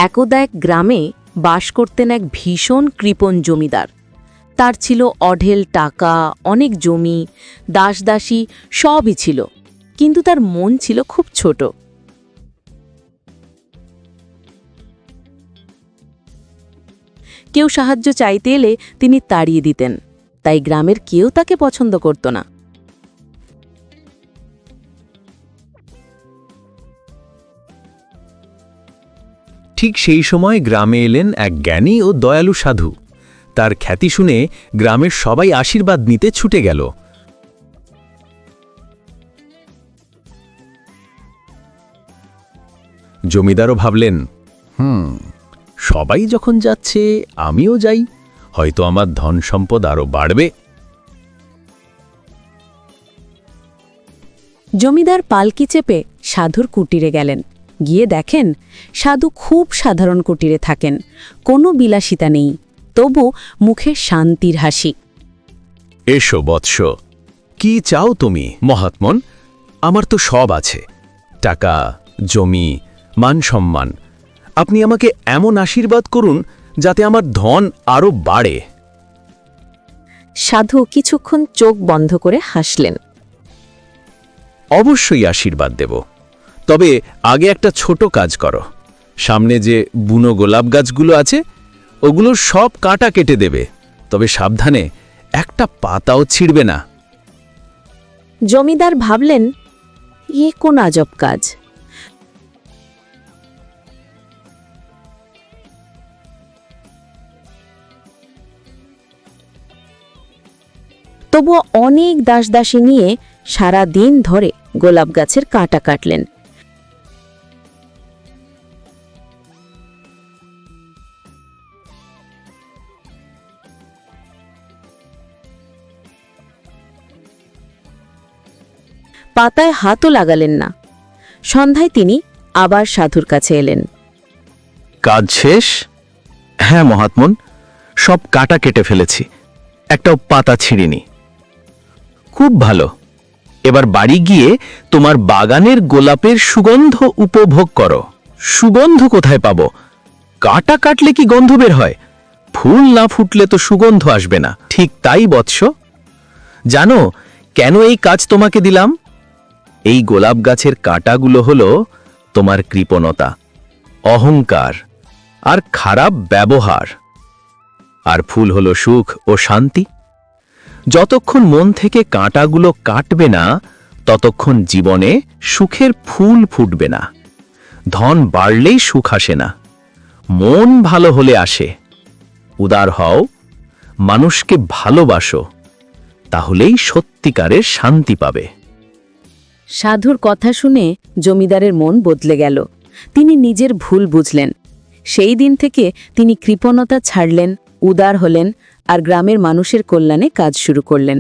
একদা এক গ্রামে বাস করতেন এক ভীষণ কৃপণ জমিদার। তার ছিল অঢেল টাকা, অনেক জমি, দাসদাসী সবই ছিল, কিন্তু তার মন ছিল খুব ছোট। কেউ সাহায্য চাইতে এলে তিনি তাড়িয়ে দিতেন, তাই গ্রামের কেউ তাকে পছন্দ করত না। ঠিক সেই সময় গ্রামে এলেন এক জ্ঞানী ও দয়ালু সাধু। তার খ্যাতি শুনে গ্রামের সবাই আশীর্বাদ নিতে ছুটে গেল। জমিদারও ভাবলেন, সবাই যখন যাচ্ছে আমিও যাই, হয়তো আমার ধন সম্পদ আরও বাড়বে। জমিদার পালকি চেপে সাধুর কুটিরে গেলেন। গিয়ে দেখেন সাধু খুব সাধারণ কুটিরে থাকেন, কোনো বিলাসিতা নেই, তবু মুখে শান্তির হাসি। এসো বৎস, কি চাও তুমি? মহাত্মন, আমার তো সব আছে, টাকা, জমি, মান সম্মান। আপনি আমাকে এমন আশীর্বাদ করুন যাতে আমার ধন আরও বাড়ে। সাধু কিছুক্ষণ চোখ বন্ধ করে হাসলেন। অবশ্যই আশীর্বাদ দেব, তবে আগে একটা ছোট কাজ করো। সামনে যে বুনো গোলাপ গাছগুলো আছে ওগুলো সব কাঁটা কেটে দেবে, তবে সাবধানে, একটা পাতাও ছিঁড়বে না। জমিদার ভাবলেন, এ কোন আজব কাজ। তবুও অনেক দাসদাসী নিয়ে সারা দিন ধরে গোলাপ গাছের কাঁটা কাটলেন। পাতায় হাতও লাগালেন না। সন্ধ্যায় তিনি আবার সাধুর কাছে এলেন। কাজ শেষ? হ্যাঁ মহাত্মন, সব কাঁটা কেটে ফেলেছি, একটাও পাতা ছিঁড়িনি। খুব ভালো, এবার বাড়ি গিয়ে তোমার বাগানের গোলাপের সুগন্ধ উপভোগ করো। সুগন্ধ কোথায় পাবো? কাঁটা কাটলে কি গন্ধ বের হয়? ফুল না ফুটলে তো সুগন্ধ আসবে না। ঠিক তাই বৎস, জানো কেন এই কাজ তোমাকে দিলাম? এই গোলাপ গাছের কাঁটাগুলো হলো তোমার কৃপণতা, অহংকার আর খারাপ ব্যবহার, আর ফুল হলো সুখ ও শান্তি। যতক্ষণ মন থেকে কাঁটাগুলো কাটবে না, ততক্ষণ জীবনে সুখের ফুল ফুটবে না। ধন বাড়লেই সুখ আসে না, মন ভালো হলে আসে। উদার হও, মানুষকে ভালোবাসো, তাহলেই সত্যিকারের শান্তি পাবে। সাধুর কথা শুনে জমিদারের মন বদলে গেল। তিনি নিজের ভুল বুঝলেন। সেই দিন থেকে তিনি কৃপণতা ছাড়লেন, উদার হলেন আর গ্রামের মানুষের কল্যাণে কাজ শুরু করলেন।